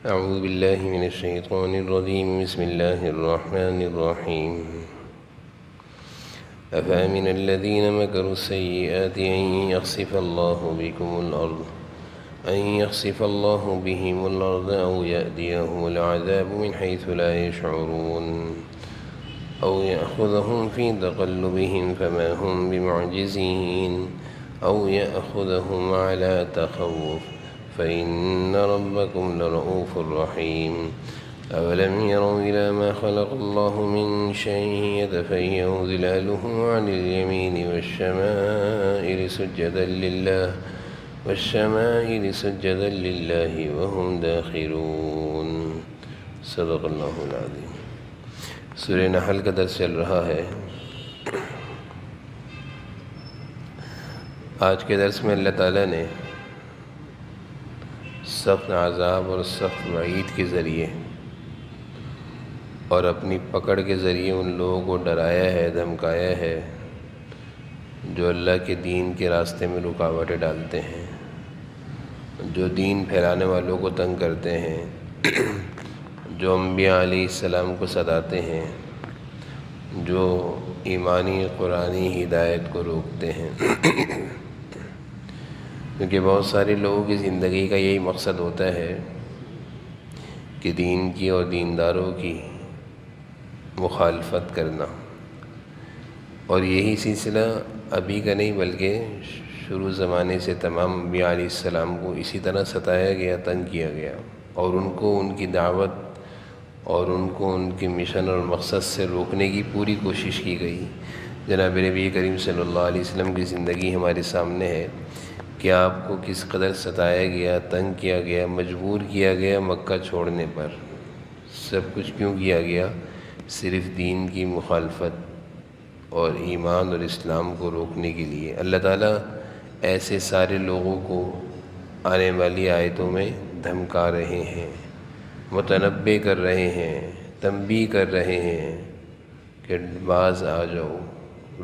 أعوذ بالله من الشيطان الرجيم بسم الله الرحمن الرحيم أفأمن الذين مكروا السيئات أن يخسف الله بهم الأرض أو يأتيهم العذاب من حيث لا يشعرون أو يأخذهم في تقلبهم فما هم بمعجزين أو يأخذهم على تخوف فإن ربكم لرؤوف رحيم أولم يروا إلى ما خلق الله من شيء يتفيأ ظلاله عن اليمين والشمائل سجدا لله وهم داخرون صدق اللہ العظیم۔ سورہ نحل کا درس چل رہا ہے۔ آج کے درس میں اللہ تعالیٰ نے سخت عذاب اور سخت وعید کے ذریعے اور اپنی پکڑ کے ذریعے ان لوگوں کو ڈرایا ہے، دھمکایا ہے جو اللہ کے دین کے راستے میں رکاوٹیں ڈالتے ہیں، جو دین پھیلانے والوں کو تنگ کرتے ہیں، جو انبیاء علیہ السلام کو ستاتے ہیں، جو ایمانی قرآنی ہدایت کو روکتے ہیں۔ کیونکہ بہت سارے لوگوں کی زندگی کا یہی مقصد ہوتا ہے کہ دین کی اور دینداروں کی مخالفت کرنا، اور یہی سلسلہ ابھی کا نہیں بلکہ شروع زمانے سے تمام انبیاء علیہ السلام کو اسی طرح ستایا گیا، تنگ کیا گیا، اور ان کو ان کی دعوت اور ان کو ان کے مشن اور مقصد سے روکنے کی پوری کوشش کی گئی۔ جناب نبی کریم صلی اللہ علیہ وسلم کی زندگی ہمارے سامنے ہے کہ آپ کو کس قدر ستایا گیا، تنگ کیا گیا، مجبور کیا گیا مکہ چھوڑنے پر۔ سب کچھ کیوں کیا گیا؟ صرف دین کی مخالفت اور ایمان اور اسلام کو روکنے کے لیے۔ اللہ تعالیٰ ایسے سارے لوگوں کو آنے والی آیتوں میں دھمکا رہے ہیں، متنبہ کر رہے ہیں، تنبیہ کر رہے ہیں کہ باز آ جاؤ،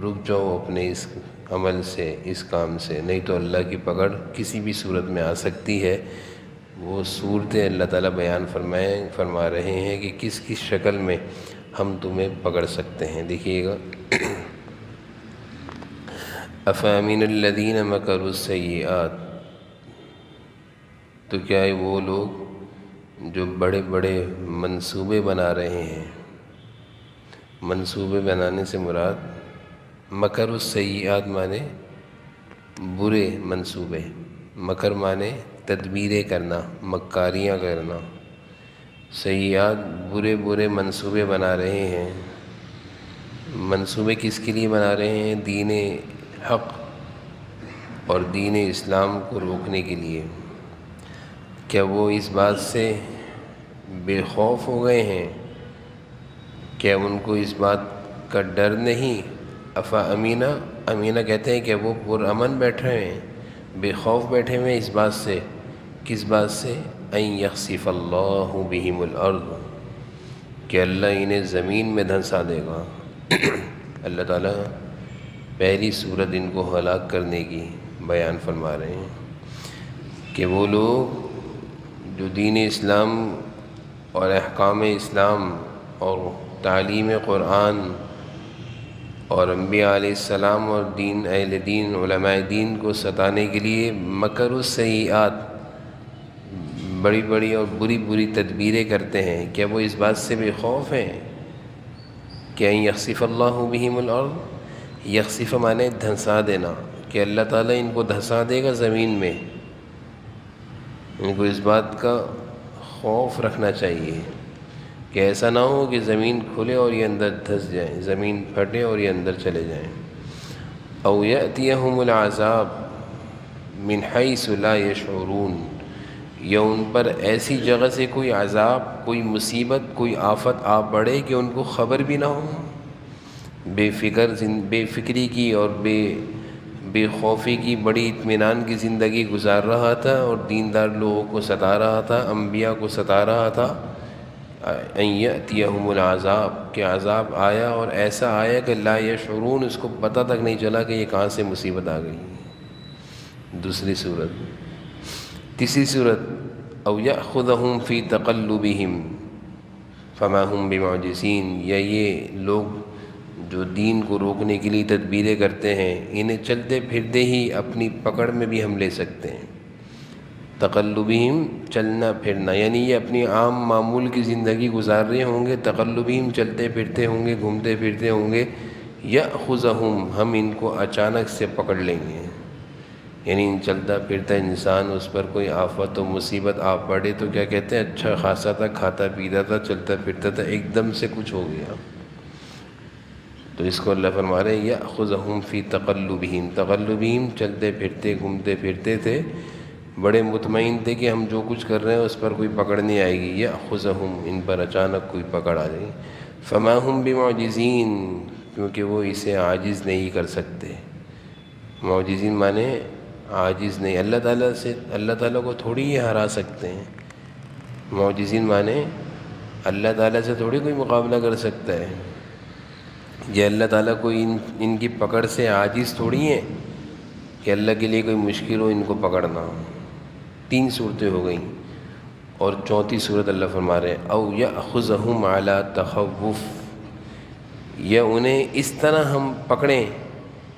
رک جاؤ اپنے اس عمل سے، اس کام سے، نہیں تو اللہ کی پکڑ کسی بھی صورت میں آ سکتی ہے۔ وہ صورتیں اللہ تعالیٰ بیان فرما رہے ہیں کہ کس کس شکل میں ہم تمہیں پکڑ سکتے ہیں۔ دیکھیے گا، افامن الذین مکروا السیئات، تو کیا وہ لوگ جو بڑے بڑے منصوبے بنا رہے ہیں، منصوبے بنانے سے مراد مکر السیئات مانے برے منصوبے، مکر مانے تدبیریں کرنا، مکاریاں کرنا، سیئات برے برے منصوبے بنا رہے ہیں۔ منصوبے کس کے لیے بنا رہے ہیں؟ دین حق اور دین اسلام کو روکنے کے لیے۔ کیا وہ اس بات سے بے خوف ہو گئے ہیں؟ کیا ان کو اس بات کا ڈر نہیں؟ امینہ کہتے ہیں کہ وہ پرامن بیٹھے ہیں، بے خوف بیٹھے ہوئے اس بات سے۔ کس بات سے؟ ان یخسف اللہ بہم الارض، کہ اللہ انہیں زمین میں دھنسا دے گا۔ اللہ تعالیٰ پہلی صورت ان کو ہلاک کرنے کی بیان فرما رہے ہیں کہ وہ لوگ جو دین اسلام اور احکام اسلام اور تعلیم قرآن اور انبیاء علیہ السلام اور اہل دین، علماء دین کو ستانے کے لیے مکر السیئات، بڑی بڑی اور بری بری تدبیریں کرتے ہیں۔ کیا وہ اس بات سے بے خوف ہیں کہ ان یخسف اللہ بہم الارض؟ یخسف مانے دھنسا دینا، کہ اللہ تعالیٰ ان کو دھنسا دے گا زمین میں۔ ان کو اس بات کا خوف رکھنا چاہیے کہ ایسا نہ ہو کہ زمین کھلے اور یہ اندر دھس جائیں، زمین پھٹے اور یہ اندر چلے جائیں۔ او یأتیہم العذاب من حیث لا یشعرون، یا ان پر ایسی جگہ سے کوئی عذاب، کوئی مصیبت، کوئی آفت آ پڑے کہ ان کو خبر بھی نہ ہو۔ بے فکری کی اور بے خوفی کی، بڑی اطمینان کی زندگی گزار رہا تھا اور دیندار لوگوں کو ستا رہا تھا، انبیاء کو ستا رہا تھا۔ ان یأتیہم العذاب، کہ عذاب آیا اور ایسا آیا کہ لا یشعرون، اس کو پتہ تک نہیں چلا کہ یہ کہاں سے مصیبت آ گئی۔ دوسری صورت۔ تیسری صورت او یأخذہم فی تقلبہم فما ہم بمعجزین، یا یہ لوگ جو دین کو روکنے کے لیے تدبیریں کرتے ہیں انہیں چلتے پھرتے ہی اپنی پکڑ میں بھی ہم لے سکتے ہیں۔ تقلبہم چلنا پھرنا، یعنی یہ اپنی عام معمول کی زندگی گزار رہے ہوں گے، تقلبہم چلتے پھرتے ہوں گے، گھومتے پھرتے ہوں گے، یأخذہم ہم ان کو اچانک سے پکڑ لیں گے۔ یعنی چلتا پھرتا انسان، اس پر کوئی آفت و مصیبت آ پڑے تو کیا کہتے ہیں، اچھا خاصا تھا، کھاتا پیتا تھا، چلتا پھرتا تھا، ایک دم سے کچھ ہو گیا، تو اس کو اللہ فرما رہے ہیں یأخذہم فی تقلبہم، تقلبہم چلتے پھرتے گھومتے پھرتے تھے، بڑے مطمئن تھے کہ ہم جو کچھ کر رہے ہیں اس پر کوئی پکڑ نہیں آئے گی، یأخذہم ان پر اچانک کوئی پکڑ آ جائے گی، فما ہم بمعجزین کیونکہ وہ اسے عاجز نہیں کر سکتے۔ معجزین مانے عاجز نہیں، اللہ تعالیٰ کو تھوڑی یہ ہرا سکتے ہیں۔ معجزین مانے اللہ تعالیٰ سے تھوڑی کوئی مقابلہ کر سکتا ہے، یہ اللہ تعالیٰ کو ان کی پکڑ سے عاجز تھوڑی ہیں کہ اللہ کے لیے کوئی مشکل ہو ان کو پکڑنا۔ 3 صورتیں ہو گئیں، اور چوتھی صورت اللہ فرما رہے ہیں او یأخذہم علی تخوف، یا انہیں اس طرح ہم پکڑیں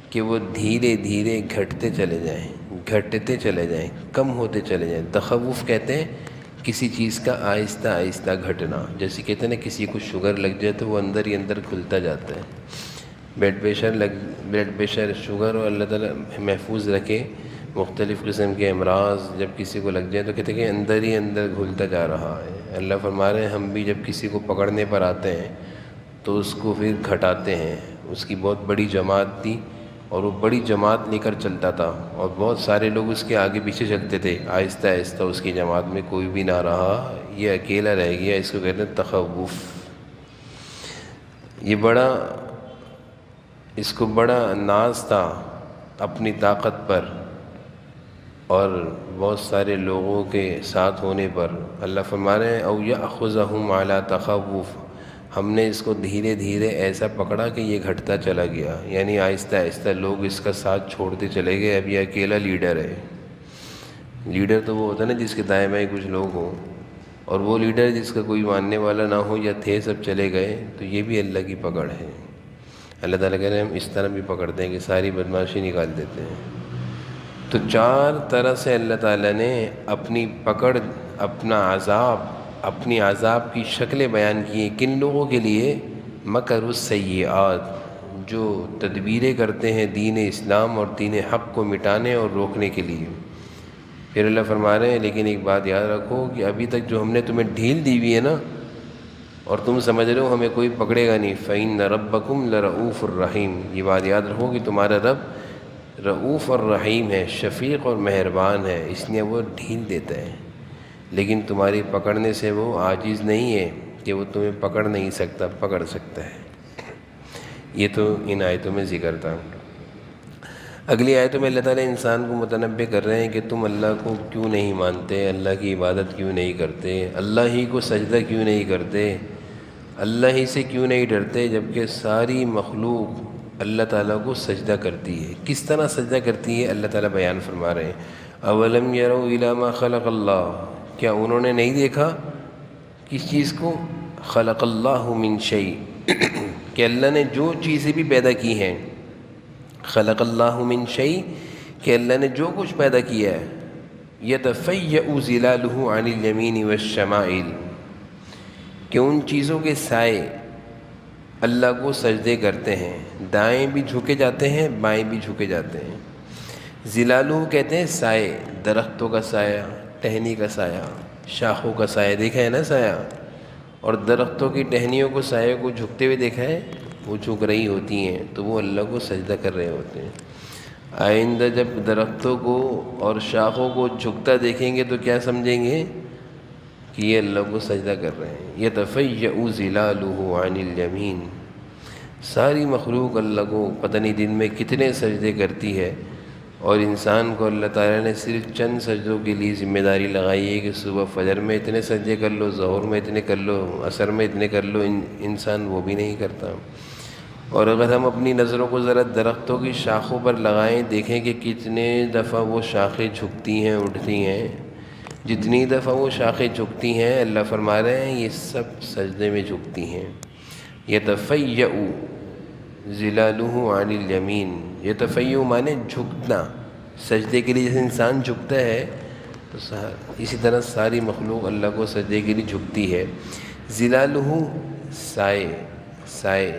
کہ وہ دھیرے دھیرے گھٹتے چلے جائیں، کم ہوتے چلے جائیں۔ تخوف کہتے ہیں کسی چیز کا آہستہ آہستہ گھٹنا، جیسے کہتے ہیں نا کسی کو شوگر لگ جائے تو وہ اندر ہی اندر کھلتا جاتا ہے۔ بلڈ پریشر شوگر اور اللہ تعالیٰ محفوظ رکھے، مختلف قسم کے امراض جب کسی کو لگ جائے تو کہتے ہیں کہ اندر ہی اندر گھلتا جا رہا ہے۔ اللہ فرما رہے ہیں ہم بھی جب کسی کو پکڑنے پر آتے ہیں تو اس کو پھر گھٹاتے ہیں۔ اس کی بہت بڑی جماعت تھی اور وہ بڑی جماعت لے کر چلتا تھا، اور بہت سارے لوگ اس کے آگے پیچھے چلتے تھے، آہستہ آہستہ اس کی جماعت میں کوئی بھی نہ رہا، یہ اکیلا رہ گیا، اس کو کہتے ہیں تخوف۔ اس کو بڑا ناز تھا اپنی طاقت پر اور بہت سارے لوگوں کے ساتھ ہونے پر۔ اللہ فرما رہے ہیں او یأخذہم علی تخوف، ہم نے اس کو دھیرے دھیرے ایسا پکڑا کہ یہ گھٹتا چلا گیا، یعنی آہستہ آہستہ لوگ اس کا ساتھ چھوڑتے چلے گئے، اب یہ اکیلا لیڈر ہے۔ لیڈر تو وہ ہوتا ہے نا جس کے دائیں بائیں کچھ لوگ ہوں، اور وہ لیڈر جس کا کوئی ماننے والا نہ ہو، یا تھے سب چلے گئے، تو یہ بھی اللہ کی پکڑ ہے۔ اللہ تعالیٰ کہہ رہے ہیں ہم اس طرح بھی پکڑتے ہیں کہ ساری بدماشی نکال دیتے ہیں۔ تو 4 طرح سے اللہ تعالیٰ نے اپنی پکڑ، اپنی عذاب کی شکلیں بیان کی ہیں۔ کن لوگوں کے لیے؟ مکر السیئات، جو تدبیریں کرتے ہیں دین اسلام اور دین حق کو مٹانے اور روکنے کے لیے۔ پھر اللہ فرما رہے ہیں لیکن ایک بات یاد رکھو کہ ابھی تک جو ہم نے تمہیں ڈھیل دی ہوئی ہے نا، اور تم سمجھ رہے ہو ہمیں کوئی پکڑے گا نہیں، فَإِنَّ رَبَّكُمْ لَرَؤُوفٌ الرَّحِيمٌ، یہ بات یاد رکھو کہ تمہارا رب رؤوف اور رحیم ہے، شفیق اور مہربان ہے، اس لیے وہ ڈھیل دیتا ہے، لیکن تمہاری پکڑنے سے وہ عاجز نہیں ہے کہ وہ تمہیں پکڑ نہیں سکتا، پکڑ سکتا ہے۔ یہ تو ان آیتوں میں ذکر تھا۔ اگلی آیتوں میں اللہ تعالیٰ انسان کو متنبہ کر رہے ہیں کہ تم اللہ کو کیوں نہیں مانتے، اللہ کی عبادت کیوں نہیں کرتے، اللہ ہی کو سجدہ کیوں نہیں کرتے، اللہ ہی سے کیوں نہیں ڈرتے، جبکہ ساری مخلوق اللہ تعالیٰ کو سجدہ کرتی ہے۔ کس طرح سجدہ کرتی ہے اللہ تعالیٰ بیان فرما رہے ہیں۔ اولم یروا الی ما خلق اللہ، کیا انہوں نے نہیں دیکھا کس چیز کو؟ خلق اللہ من شیء، کہ اللہ نے جو چیزیں بھی پیدا کی ہیں، خلق اللہ من شیء، کہ اللہ نے جو کچھ پیدا کیا ہے، یتفیأ ظلالہ عن الیمین والشمائل، کہ ان چیزوں کے سائے اللہ کو سجدے کرتے ہیں، دائیں بھی جھکے جاتے ہیں، بائیں بھی جھکے جاتے ہیں۔ ظلالہ کہتے ہیں سائے، درختوں کا سایہ، ٹہنی کا سایہ، شاخوں کا سایہ، دیکھا ہے نا سایہ، اور درختوں کی ٹہنیوں کو سایہ کو جھکتے ہوئے دیکھا ہے، وہ جھک رہی ہوتی ہیں تو وہ اللہ کو سجدہ کر رہے ہوتے ہیں۔ آئندہ جب درختوں کو اور شاخوں کو جھکتا دیکھیں گے تو کیا سمجھیں گے کہ یہ اللہ کو سجدہ کر رہے ہیں۔ یتفیأ ظلالہ عن الیمین، ساری مخلوق اللہ کو پتہ نہیں دن میں کتنے سجدے کرتی ہے، اور انسان کو اللہ تعالیٰ نے صرف چند سجدوں کے لیے ذمہ داری لگائی ہے کہ صبح فجر میں اتنے سجدے کر لو، ظہر میں اتنے کر لو، عصر میں اتنے کر لو، انسان وہ بھی نہیں کرتا۔ اور اگر ہم اپنی نظروں کو ذرا درختوں کی شاخوں پر لگائیں، دیکھیں کہ کتنے دفعہ وہ شاخیں جھکتی ہیں، اٹھتی ہیں، جتنی دفعہ وہ شاخیں جھکتی ہیں اللہ فرما رہے ہیں یہ سب سجدے میں جھکتی ہیں۔ یتفیع ظلالہ عن الیمین، یتفیع مانے جھکنا، سجدے کے لیے جیسے انسان جھکتا ہے تو اسی طرح ساری مخلوق اللہ کو سجدے کے لیے جھکتی ہے۔ ظلالہ سائے، سائے،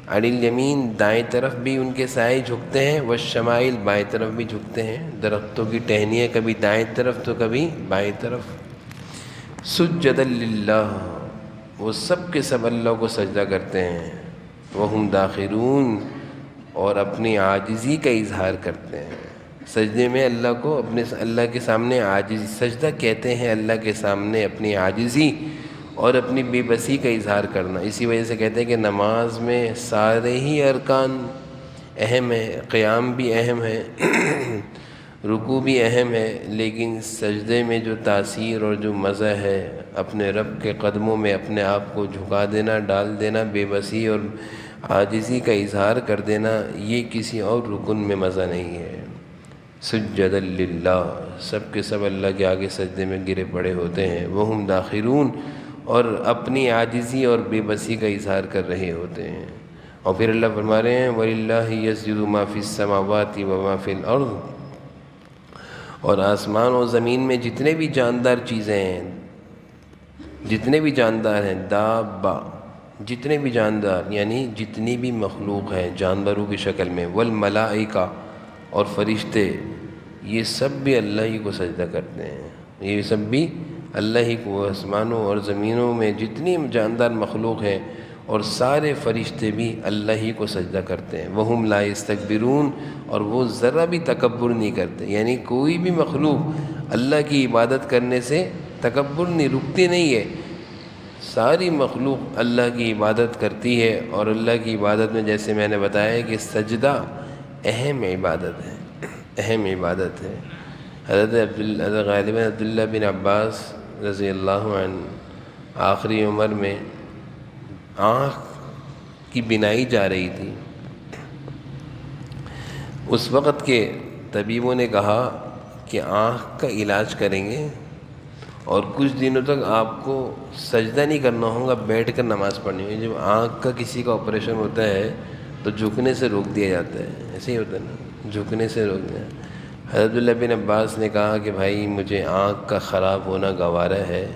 عن الیمین دائیں طرف بھی ان کے سائے جھکتے ہیں، والشمائل بائیں طرف بھی جھکتے ہیں، درختوں کی ٹہنیاں کبھی دائیں طرف تو کبھی بائیں طرف۔ سجدا للہ، وہ سب کے سب اللہ کو سجدہ کرتے ہیں، وہم داخرون، اور اپنی عاجزی کا اظہار کرتے ہیں۔ سجدے میں اللہ کو اللہ کے سامنے عاجزی، سجدہ کہتے ہیں اللہ کے سامنے اپنی عاجزی اور اپنی بے بسی کا اظہار کرنا۔ اسی وجہ سے کہتے ہیں کہ نماز میں سارے ہی ارکان اہم ہیں، قیام بھی اہم ہے، رکوع بھی اہم ہے، لیکن سجدے میں جو تاثیر اور جو مزہ ہے اپنے رب کے قدموں میں اپنے آپ کو جھکا دینا، ڈال دینا، بے بسی اور عاجزی کا اظہار کر دینا، یہ کسی اور رکن میں مزہ نہیں ہے۔ سجدا للہ، سب کے سب اللہ کے آگے سجدے میں گرے پڑے ہوتے ہیں، وہم داخرون، اور اپنی عاجزی اور بے بسی کا اظہار کر رہے ہوتے ہیں۔ اور پھر اللہ فرما رہے ہیں وَلِلَّهِ يَسْجُدُ مَا فِي السَّمَاوَاتِ وَمَا فِي الْأَرْضِ، اور آسمان اور زمین میں جتنے بھی جاندار چیزیں ہیں، جتنے بھی جاندار ہیں، دابہ، جتنے بھی جاندار یعنی جتنی بھی مخلوق ہیں جانوروں کی شکل میں، والملائکہ، اور فرشتے، یہ سب بھی اللہ ہی کو سجدہ کرتے ہیں، یہ سب بھی اللہ ہی کو، آسمانوں اور زمینوں میں جتنی جاندار مخلوق ہیں اور سارے فرشتے بھی اللہ ہی کو سجدہ کرتے ہیں۔ وہم لا یستکبرون، اور وہ ذرا بھی تکبر نہیں کرتے، یعنی کوئی بھی مخلوق اللہ کی عبادت کرنے سے تکبر نہیں، رکتی نہیں ہے، ساری مخلوق اللہ کی عبادت کرتی ہے۔ اور اللہ کی عبادت میں جیسے میں نے بتایا کہ سجدہ اہم عبادت ہے، اہم عبادت ہے۔ حضرت غالباً عبداللہ بن عباس رضی اللہ عنہ آخری عمر میں آنکھ کی بینائی جا رہی تھی، اس وقت کے طبیبوں نے کہا کہ آنکھ کا علاج کریں گے اور کچھ دنوں تک آپ کو سجدہ نہیں کرنا ہوگا، بیٹھ کر نماز پڑھنی ہوگی۔ جب آنکھ کا کسی کا آپریشن ہوتا ہے تو جھکنے سے روک دیا جاتا ہے، ایسے ہی ہوتا ہے نا، جھکنے سے روک دیا۔ حضرت عبداللہ بن عباس نے کہا کہ بھائی مجھے آنکھ کا خراب ہونا گوارا ہے،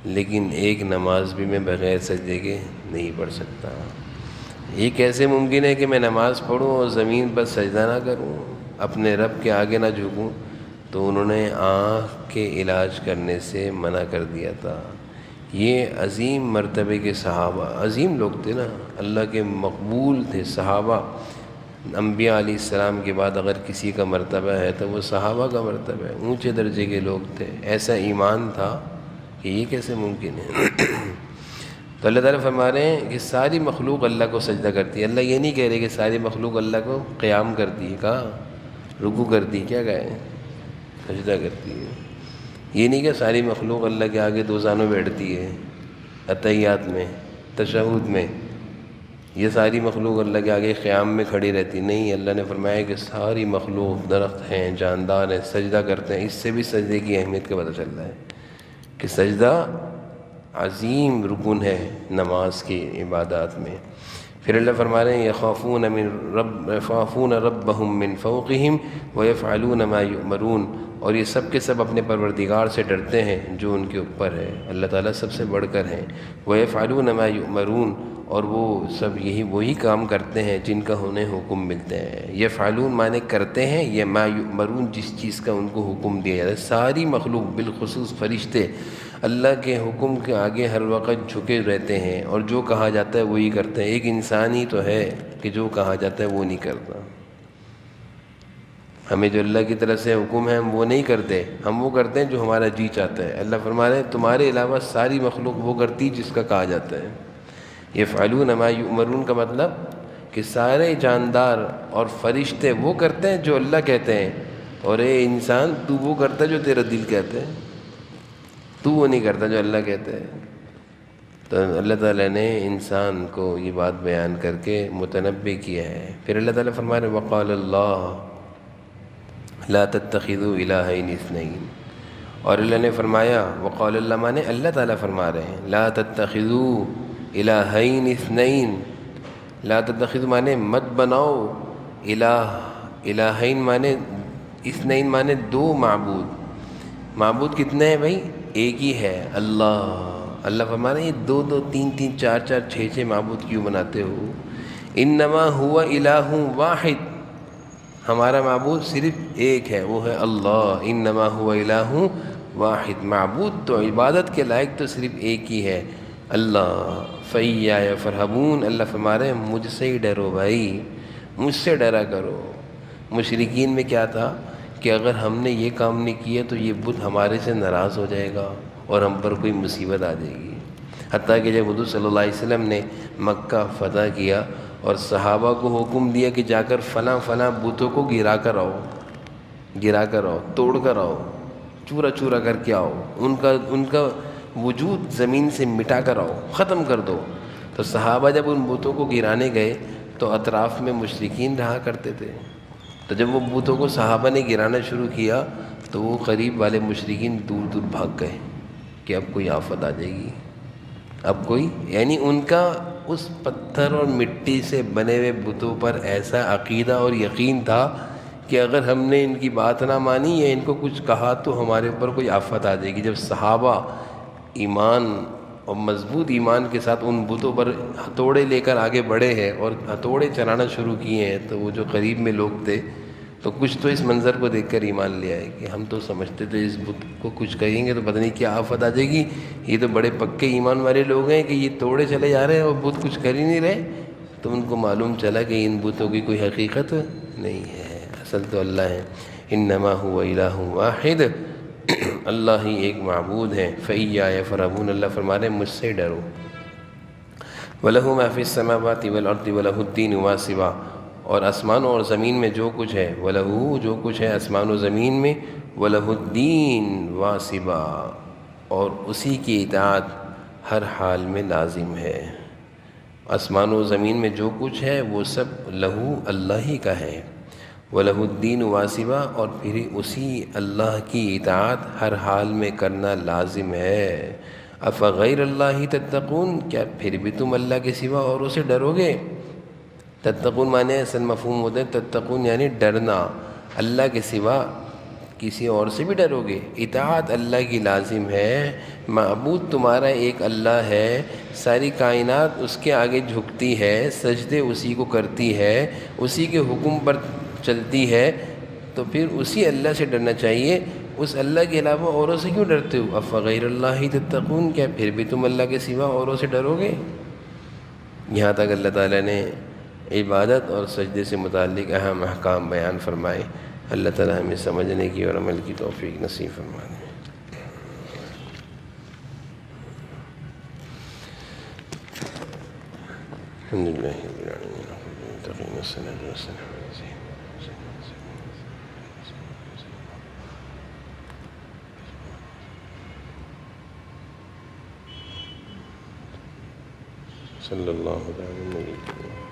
لیکن ایک نماز بھی میں بغیر سجدے کے نہیں پڑھ سکتا۔ یہ کیسے ممکن ہے کہ میں نماز پڑھوں اور زمین پر سجدہ نہ کروں، اپنے رب کے آگے نہ جھکوں؟ تو انہوں نے آنکھ کے علاج کرنے سے منع کر دیا تھا۔ یہ عظیم مرتبے کے صحابہ، عظیم لوگ تھے نا، اللہ کے مقبول تھے صحابہ۔ انبیاء علیہ السلام کے بعد اگر کسی کا مرتبہ ہے تو وہ صحابہ کا مرتبہ ہے، اونچے درجے کے لوگ تھے، ایسا ایمان تھا کہ یہ کیسے ممکن ہے۔ تو اللہ تعالیٰ فرما رہے ہیں کہ ساری مخلوق اللہ کو سجدہ کرتی ہے۔ اللہ یہ نہیں کہہ رہے کہ ساری مخلوق اللہ کو قیام کرتی ہے، کہا رکوع کرتی ہے، کیا کہے، سجدہ کرتی ہے۔ یہ نہیں کہ ساری مخلوق اللہ کے آگے دو زانوں بیٹھتی ہے، اتحیات میں، تشہد میں، یہ ساری مخلوق اللہ کے آگے قیام میں کھڑی رہتی نہیں۔ اللہ نے فرمایا کہ ساری مخلوق، درخت ہیں، جاندار ہیں، سجدہ کرتے ہیں۔ اس سے بھی سجدے کی اہمیت کا پتہ چل رہا ہے کہ سجدہ عظیم رکن ہے نماز کی عبادات میں۔ پھر اللہ فرما رہے ہیں یخافون ربهم من فوقهم ويفعلون ما یؤمرون، اور یہ سب کے سب اپنے پروردگار سے ڈرتے ہیں جو ان کے اوپر ہے، اللہ تعالیٰ سب سے بڑھ کر ہیں۔ ويفعلون ما یؤمرون، اور وہ سب وہی کام کرتے ہیں جن کا انہیں حکم ملتے ہیں۔ یفعلون معنی کرتے ہیں، یہ ما یؤمرون جس چیز کا ان کو حکم دیا جاتا ہے۔ ساری مخلوق بالخصوص فرشتے اللہ کے حکم کے آگے ہر وقت جھکے رہتے ہیں اور جو کہا جاتا ہے وہی کرتے ہیں۔ ایک انسان ہی تو ہے کہ جو کہا جاتا ہے وہ نہیں کرتا۔ ہمیں جو اللہ کی طرف سے حکم ہے ہم وہ نہیں کرتے، ہم وہ کرتے ہیں جو ہمارا جی چاہتا ہے۔ اللہ فرما رہے ہیں تمہارے علاوہ ساری مخلوق وہ کرتی جس کا کہا جاتا ہے۔ یفعلون ما یؤمرون کا مطلب کہ سارے جاندار اور فرشتے وہ کرتے ہیں جو اللہ کہتے ہیں، اور اے انسان تو وہ کرتا ہے جو تیرا دل کہتا ہے، تو وہ نہیں کرتا جو اللہ کہتا ہے۔ تو اللہ تعالیٰ نے انسان کو یہ بات بیان کر کے متنبع کیا ہے۔ پھر اللہ تعالیٰ فرما رہے وقال اللہ لا تتخذوا الہین اثنین، اور اللہ نے فرمایا، وقال اللہ مانے اللہ تعالیٰ فرما رہے ہیں، لا تتخذوا الہین اثنین، لا تتخذوا مانے مت بناؤ، الہین مانے اثنین مانے دو معبود۔ معبود کتنے ہیں بھائی؟ ایک ہی ہے، اللہ۔ اللہ فرما رہے ہیں یہ دو دو تین تین چار چار چھ چھ معبود کیوں بناتے ہو؟ انما ہوا الہ واحد، ہمارا معبود صرف ایک ہے، وہ ہے اللہ۔ انما ہوا الہ واحد، معبود تو عبادت کے لائق تو صرف ایک ہی ہے، اللہ۔ فَإِيَّايَ فَارْهَبُونَ، اللہ فرما رہے ہیں مجھ سے ہی ڈرو بھائی، مجھ سے ڈرا کرو۔ مشرکین میں کیا تھا کہ اگر ہم نے یہ کام نہیں کیا تو یہ بت ہمارے سے ناراض ہو جائے گا اور ہم پر کوئی مصیبت آ جائے گی۔ حتیٰ کہ جب حضور صلی اللہ علیہ وسلم نے مکہ فتح کیا اور صحابہ کو حکم دیا کہ جا کر فلاں فلاں بتوں کو گرا کر آؤ، توڑ کر آؤ، چورا چورا کر کے آؤ، ان کا وجود زمین سے مٹا کر آؤ، ختم کر دو۔ تو صحابہ جب ان بتوں کو گرانے گئے تو اطراف میں مشرکین رہا کرتے تھے، تو جب وہ بتوں کو صحابہ نے گرانا شروع کیا تو وہ قریب والے مشرکین دور دور بھاگ گئے کہ اب کوئی آفت آ جائے گی، اب کوئی، یعنی ان کا اس پتھر اور مٹی سے بنے ہوئے بتوں پر ایسا عقیدہ اور یقین تھا کہ اگر ہم نے ان کی بات نہ مانی یا ان کو کچھ کہا تو ہمارے اوپر کوئی آفت آ جائے گی۔ جب صحابہ ایمان اور مضبوط ایمان کے ساتھ ان بتوں پر ہتھوڑے لے کر آگے بڑھے ہیں اور ہتھوڑے چلانا شروع کیے ہیں تو وہ جو قریب میں لوگ تھے تو کچھ تو اس منظر کو دیکھ کر ایمان لے آئے کہ ہم تو سمجھتے تھے اس بت کو کچھ کہیں گے تو پتہ نہیں کیا آفت آ جائے گی، یہ تو بڑے پکے ایمان والے لوگ ہیں کہ یہ توڑے چلے جا رہے ہیں اور بت کچھ کر ہی نہیں رہے۔ تو ان کو معلوم چلا کہ ان بتوں کی کوئی حقیقت نہیں ہے، اصل تو اللہ ہے۔ انما هو الہ واحد، اللہ ہی ایک معبود ہے۔ فَإِيَّايَ فَارْهَبُونَ، اللہ فرما رہے ہیں مجھ سے ڈرو۔ وَلَهُ مَا فِي السَّمَاوَاتِ وَالْأَرْضِ وَلَهُ الدِّينُ وَاسِبًا، اور آسمانوں اور زمین میں جو کچھ ہے، وَلَهُ جو کچھ ہے آسمان و زمین میں، وَلَهُ الدِّينُ وَاسِبًا، اور اسی کی اطاعت ہر حال میں لازم ہے۔ آسمان و زمین میں جو کچھ ہے وہ سب لہو اللہ ہی کا ہے، وَلَهُ الدِّينُ وَاسِبًا، اور پھر اسی اللہ کی اطاعت ہر حال میں کرنا لازم ہے۔ أَفَغَيْرَ اللَّهِ تَتَّقُونَ، کیا پھر بھی تم اللہ کے سوا اوروں سے ڈرو گے؟ تتقون معنی اصل مفہوم ہوتا ہے تتقون یعنی ڈرنا، اللہ کے سوا کسی اور سے بھی ڈرو گے۔ اطاعت اللہ کی لازم ہے، معبود تمہارا ایک اللہ ہے، ساری کائنات اس کے آگے جھکتی ہے، سجدے اسی کو کرتی ہے، اسی کے حکم پر چلتی ہے، تو پھر اسی اللہ سے ڈرنا چاہیے، اس اللہ کے علاوہ اوروں سے کیوں ڈرتے ہو؟ افغیر اللہ تتقون، کیا پھر بھی تم اللہ کے سوا اوروں سے ڈرو گے؟ یہاں تک اللہ تعالیٰ نے عبادت اور سجدے سے متعلق اہم احکام بیان فرمائے۔ اللہ تعالیٰ ہمیں سمجھنے کی اور عمل کی توفیق نصیب فرمائے۔ الحمدللہ رب العالمین، والصلاۃ والسلام علی سیدنا صلی اللہ علیہ وسلم۔